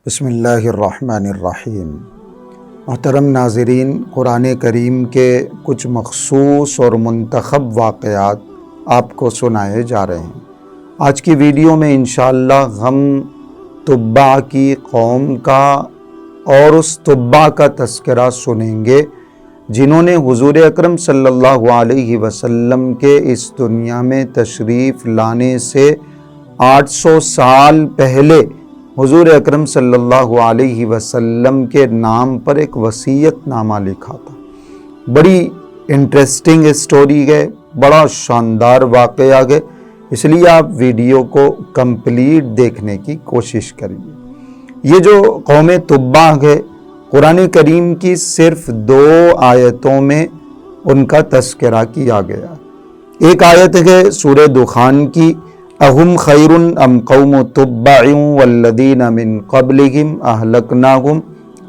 بسم اللہ الرحمن الرحیم۔ محترم ناظرین، قرآن کریم کے کچھ مخصوص اور منتخب واقعات آپ کو سنائے جا رہے ہیں۔ آج کی ویڈیو میں انشاءاللہ ہم تبع کی قوم کا اور اس تبع کا تذکرہ سنیں گے جنہوں نے حضور اکرم صلی اللہ علیہ وسلم کے اس دنیا میں تشریف لانے سے 800 سال پہلے حضور اکرم صلی اللہ علیہ وسلم کے نام پر ایک وصیت نامہ لکھا تھا۔ بڑی انٹرسٹنگ سٹوری ہے، بڑا شاندار واقعہ ہے، اس لیے آپ ویڈیو کو کمپلیٹ دیکھنے کی کوشش کریے۔ یہ جو قوم تبع ہے، قرآن کریم کی صرف 2 آیتوں میں ان کا تذکرہ کیا گیا۔ ایک آیت ہے سورہ دخان کی، اہم خیر ام قوم تبع والذین من قبلہم اہلکناہم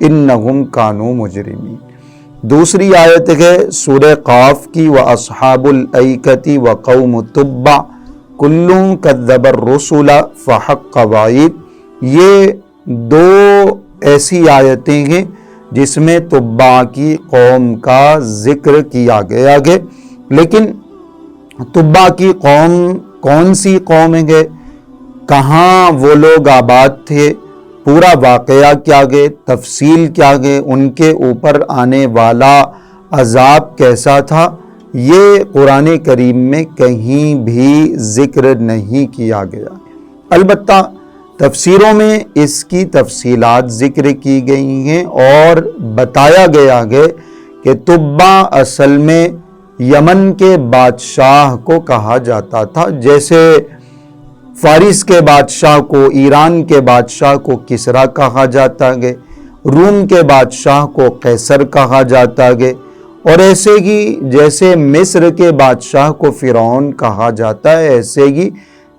انہم کانوا مجرمین۔ دوسری آیت ہے سورہ قاف کی، واصحاب الایکۃ وقوم تبع کل کذب الرسل فحق وعید۔ یہ 2 ایسی آیتیں ہیں جس میں تبع کی قوم کا ذکر کیا گیا ہے، لیکن تبع کی قوم کون سی قوم ہے، کہاں وہ لوگ آباد تھے، پورا واقعہ کیا ہے، تفصیل کیا ہے، ان کے اوپر آنے والا عذاب کیسا تھا، یہ قرآن کریم میں کہیں بھی ذکر نہیں کیا گیا۔ البتہ تفسیروں میں اس کی تفصیلات ذکر کی گئی ہیں اور بتایا گیا ہے کہ تبع اصل میں یمن کے بادشاہ کو کہا جاتا تھا، جیسے فارس کے بادشاہ کو، ایران کے بادشاہ کو کسریٰ کہا جاتا ہے، روم کے بادشاہ کو قیصر کہا جاتا ہے، اور ایسے ہی جیسے مصر کے بادشاہ کو فرعون کہا جاتا ہے، ایسے ہی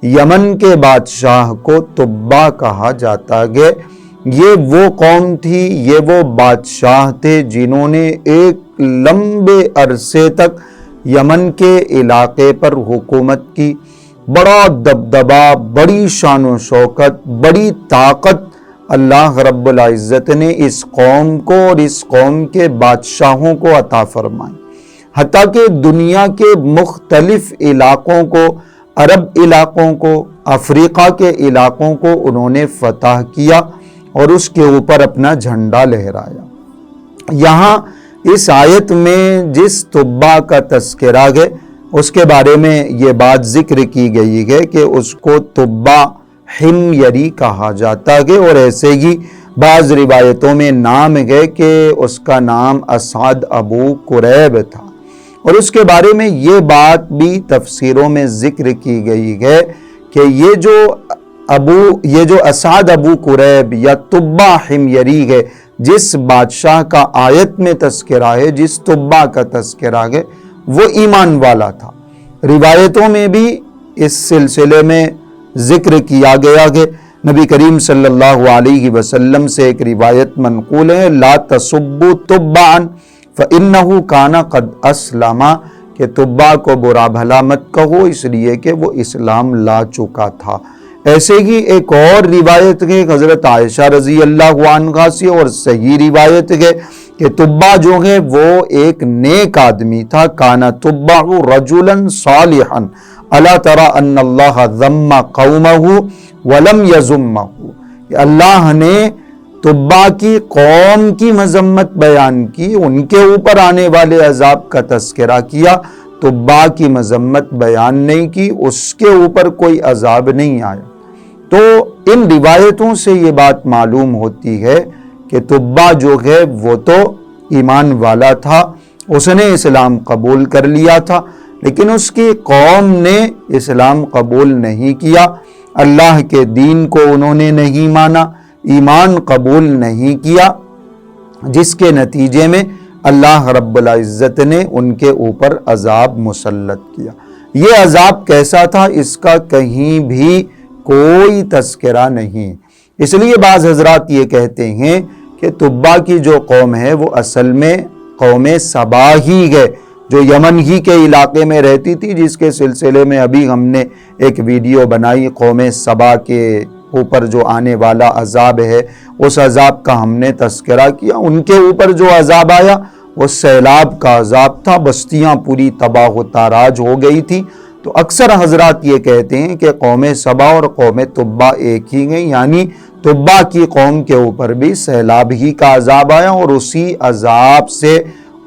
یمن کے بادشاہ کو تبع کہا جاتا ہے۔ یہ وہ قوم تھی، یہ وہ بادشاہ تھے جنہوں نے ایک لمبے عرصے تک یمن کے علاقے پر حکومت کی۔ بڑا دبدبہ، بڑی شان و شوکت، بڑی طاقت اللہ رب العزت نے اس قوم کو اور اس قوم کے بادشاہوں کو عطا فرمائی، حتیٰ کہ دنیا کے مختلف علاقوں کو، عرب علاقوں کو، افریقہ کے علاقوں کو انہوں نے فتح کیا اور اس کے اوپر اپنا جھنڈا لہرایا۔ یہاں اس آیت میں جس تبع کا تذکرہ ہے اس کے بارے میں یہ بات ذکر کی گئی ہے کہ اس کو تبع حمیری کہا جاتا ہے، اور ایسے ہی بعض روایتوں میں نام ہے کہ اس کا نام اسعد ابو قریب تھا، اور اس کے بارے میں یہ بات بھی تفسیروں میں ذکر کی گئی ہے کہ یہ جو اسعد ابو قریب یا تبع حمیری ہے، جس بادشاہ کا آیت میں تذکرہ ہے، جس تبع کا تذکرہ ہے، وہ ایمان والا تھا۔ روایتوں میں بھی اس سلسلے میں ذکر کیا گیا ہے۔ نبی کریم صلی اللہ علیہ وسلم سے ایک روایت منقول ہے، لا تسبوا تبعا فإنہ کان قد اسلم، کہ تبع کو برا بھلا مت کہو اس لیے کہ وہ اسلام لا چکا تھا۔ ایسے ہی ایک اور روایت ہے حضرت عائشہ رضی اللہ عنہا سے، اور صحیح روایت ہے کہ تبع جو ہے وہ ایک نیک آدمی تھا، کانا تبع رجلا صالحا الا تری ان اللہ ذم قومہ ولم یذمہ۔ اللہ نے تبع کی قوم کی مذمت بیان کی، ان کے اوپر آنے والے عذاب کا تذکرہ کیا، تبع کی مذمت بیان نہیں کی، اس کے اوپر کوئی عذاب نہیں آیا۔ تو ان روایتوں سے یہ بات معلوم ہوتی ہے کہ تبع جو ہے وہ تو ایمان والا تھا، اس نے اسلام قبول کر لیا تھا، لیکن اس کی قوم نے اسلام قبول نہیں کیا، اللہ کے دین کو انہوں نے نہیں مانا، ایمان قبول نہیں کیا، جس کے نتیجے میں اللہ رب العزت نے ان کے اوپر عذاب مسلط کیا۔ یہ عذاب کیسا تھا اس کا کہیں بھی کوئی تذکرہ نہیں۔ اس لیے بعض حضرات یہ کہتے ہیں کہ تبع کی جو قوم ہے وہ اصل میں قوم سبا ہی ہے، جو یمن ہی کے علاقے میں رہتی تھی، جس کے سلسلے میں ابھی ہم نے ایک ویڈیو بنائی قوم سبا کے اوپر جو آنے والا عذاب ہے اس عذاب کا ہم نے تذکرہ کیا۔ ان کے اوپر جو عذاب آیا وہ سیلاب کا عذاب تھا، بستیاں پوری تباہ و تاراج ہو گئی تھی۔ تو اکثر حضرات یہ کہتے ہیں کہ قوم سبا اور قوم تبا ایک ہی ہیں، یعنی تبا کی قوم کے اوپر بھی سیلاب ہی کا عذاب آیا اور اسی عذاب سے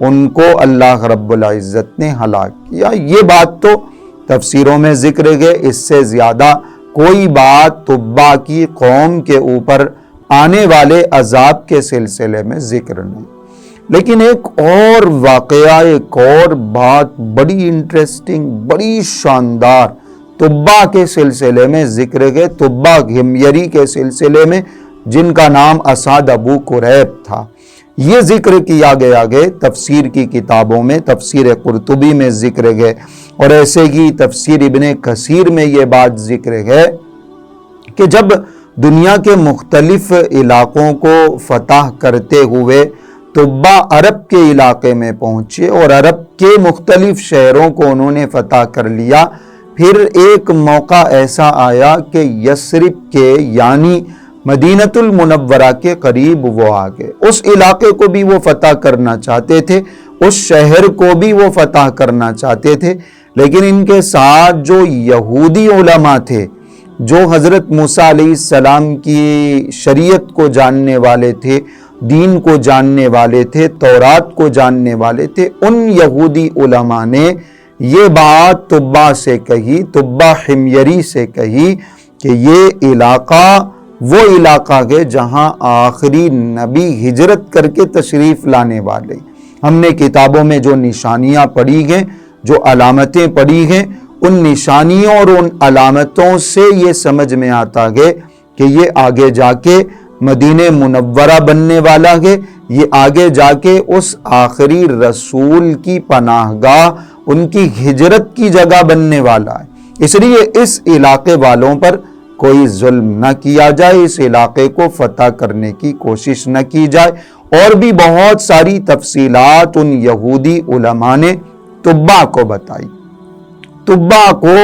ان کو اللہ رب العزت نے ہلاک کیا۔ یہ بات تو تفسیروں میں ذکر ہے، اس سے زیادہ کوئی بات تبا کی قوم کے اوپر آنے والے عذاب کے سلسلے میں ذکر نہیں۔ لیکن ایک اور واقعہ، ایک اور بات بڑی انٹرسٹنگ، بڑی شاندار تبا کے سلسلے میں ذکر ہے، تبا ہمیری کے سلسلے میں، جن کا نام اسعد ابو قریب تھا۔ یہ ذکر کیا گیا ہے تفسیر کی کتابوں میں، تفسیر قرطبی میں ذکر ہے، اور ایسے ہی تفسیر ابن کثیر میں یہ بات ذکر ہے کہ جب دنیا کے مختلف علاقوں کو فتح کرتے ہوئے تبا عرب کے علاقے میں پہنچے اور عرب کے مختلف شہروں کو انہوں نے فتح کر لیا، پھر ایک موقع ایسا آیا کہ یثرب کے یعنی مدینۃ المنورہ کے قریب وہ آگئے۔ اس علاقے کو بھی وہ فتح کرنا چاہتے تھے، اس شہر کو بھی وہ فتح کرنا چاہتے تھے، لیکن ان کے ساتھ جو یہودی علماء تھے، جو حضرت موسیٰ علیہ السلام کی شریعت کو جاننے والے تھے، دین کو جاننے والے تھے، تورات کو جاننے والے تھے، ان یہودی علماء نے یہ بات تبا سے کہی، تبا حمیری سے کہی کہ یہ علاقہ وہ علاقہ ہے جہاں آخری نبی ہجرت کر کے تشریف لانے والے۔ ہم نے کتابوں میں جو نشانیاں پڑھی ہیں، جو علامتیں پڑھی ہیں، ان نشانیوں اور ان علامتوں سے یہ سمجھ میں آتا ہے کہ یہ آگے جا کے مدینہ منورہ بننے والا ہے، یہ آگے جا کے اس آخری رسول کی پناہ گاہ، ان کی ہجرت کی جگہ بننے والا ہے۔ اس لیے اس علاقے والوں پر کوئی ظلم نہ کیا جائے، اس علاقے کو فتح کرنے کی کوشش نہ کی جائے، اور بھی بہت ساری تفصیلات ان یہودی علماء نے تبا کو بتائی۔ تبا کو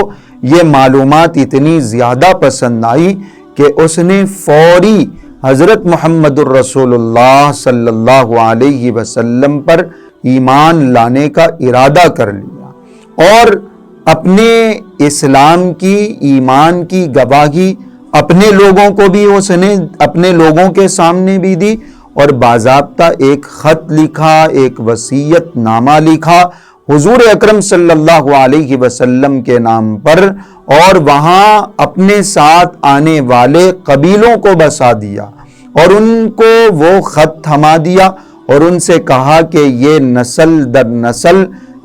یہ معلومات اتنی زیادہ پسند آئی کہ اس نے فوری حضرت محمد الرسول اللہ صلی اللہ علیہ وسلم پر ایمان لانے کا ارادہ کر لیا، اور اپنے اسلام کی، ایمان کی گواہی اپنے لوگوں کو بھی اس نے اپنے لوگوں کے سامنے بھی دی، اور باضابطہ ایک خط لکھا، ایک وصیت نامہ لکھا حضور اکرم صلی اللہ علیہ وسلم کے نام پر، اور وہاں اپنے ساتھ آنے والے قبیلوں کو بسا دیا، اور ان کو وہ خط تھما دیا، اور ان سے کہا کہ یہ نسل در نسل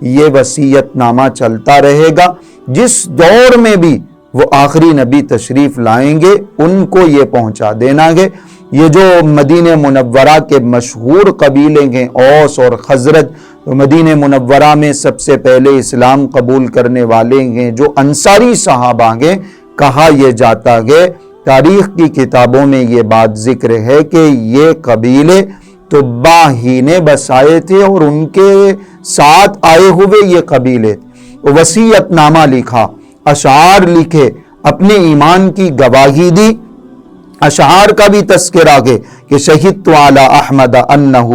یہ وصیت نامہ چلتا رہے گا، جس دور میں بھی وہ آخری نبی تشریف لائیں گے ان کو یہ پہنچا دینا ہے۔ یہ جو مدینہ منورہ کے مشہور قبیلے ہیں اوس اور خزرج، مدینہ منورہ میں سب سے پہلے اسلام قبول کرنے والے ہیں جو انصاری صحابہ ہیں، کہا یہ جاتا ہے، تاریخ کی کتابوں میں یہ بات ذکر ہے کہ یہ قبیلے تبا ہی نے بسائے تھے، اور ان کے ساتھ آئے ہوئے یہ قبیلے وصیت نامہ لکھا، اشعار لکھے، اپنے ایمان کی گواہی دی۔ اشعار کا بھی تذکرہ ہے کہ شہدت علی احمد انہ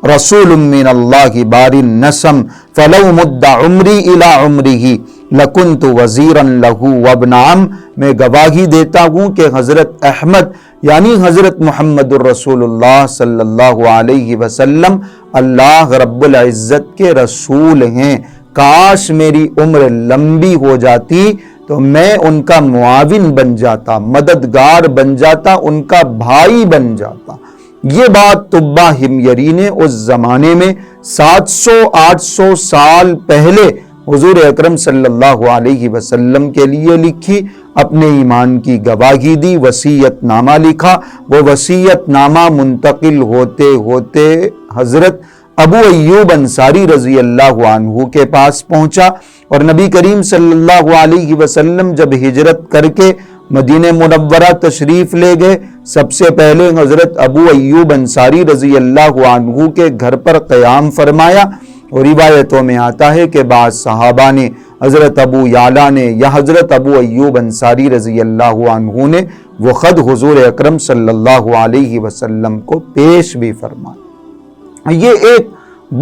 رسول من اللہ بار النسم فلو مد عمری الی عمرہ لکنت وزیرا لہ وابن عم، میں گواہی دیتا ہوں کہ حضرت احمد یعنی حضرت محمد الرسول اللہ صلی اللہ علیہ وسلم اللہ رب العزت کے رسول ہیں، کاش میری عمر لمبی ہو جاتی تو میں ان کا معاون بن جاتا، مددگار بن جاتا، ان کا بھائی بن جاتا۔ یہ بات تبا حمیری نے اس زمانے میں 700-800 سال پہلے حضور اکرم صلی اللہ علیہ وسلم کے لیے لکھی، اپنے ایمان کی گواہی دی، وصیت نامہ لکھا۔ وہ وصیت نامہ منتقل ہوتے ہوتے حضرت ابو ایوب انصاری رضی اللہ عنہ کے پاس پہنچا، اور نبی کریم صلی اللہ علیہ وسلم جب ہجرت کر کے مدینہ منورہ تشریف لے گئے، سب سے پہلے حضرت ابو ایوب انصاری رضی اللہ عنہ کے گھر پر قیام فرمایا، اور روایتوں میں آتا ہے کہ بعض صحابہ نے حضرت ابو یعلا نے یا حضرت ابو ایوب انصاری رضی اللہ عنہ نے وہ خط حضور اکرم صلی اللہ علیہ وسلم کو پیش بھی فرمایا۔ یہ ایک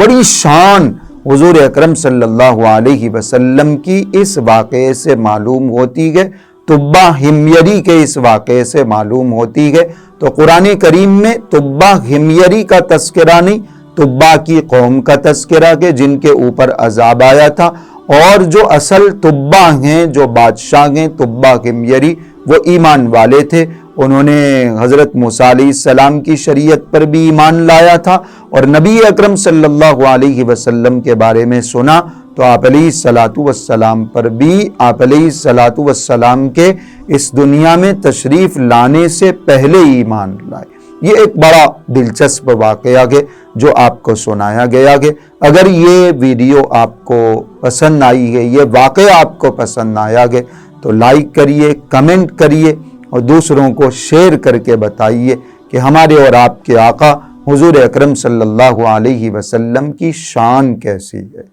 بڑی شان حضور اکرم صلی اللہ علیہ وسلم کی اس واقعے سے معلوم ہوتی ہے، تبہ حمیری کے اس واقعے سے معلوم ہوتی ہے۔ تو قرآن کریم میں تبہ حمیری کا تذکرہ نہیں، تبہ کی قوم کا تذکرہ کہ جن کے اوپر عذاب آیا تھا، اور جو اصل تبہ ہیں، جو بادشاہ ہیں تبہ حمیری، وہ ایمان والے تھے، انہوں نے حضرت موسیٰ علیہ السلام کی شریعت پر بھی ایمان لایا تھا، اور نبی اکرم صلی اللہ علیہ وسلم کے بارے میں سنا تو آپ علیہ الصلاۃ والسلام پر بھی آپ علیہ الصلاۃ والسلام کے اس دنیا میں تشریف لانے سے پہلے ایمان لائے۔ یہ ایک بڑا دلچسپ واقعہ ہے جو آپ کو سنایا گیا ہے۔ اگر یہ ویڈیو آپ کو پسند آئی ہے، یہ واقعہ آپ کو پسند آیا ہے تو لائک کریے، کمنٹ کریے اور دوسروں کو شیئر کر کے بتائیے کہ ہمارے اور آپ کے آقا حضور اکرم صلی اللہ علیہ وسلم کی شان کیسی ہے۔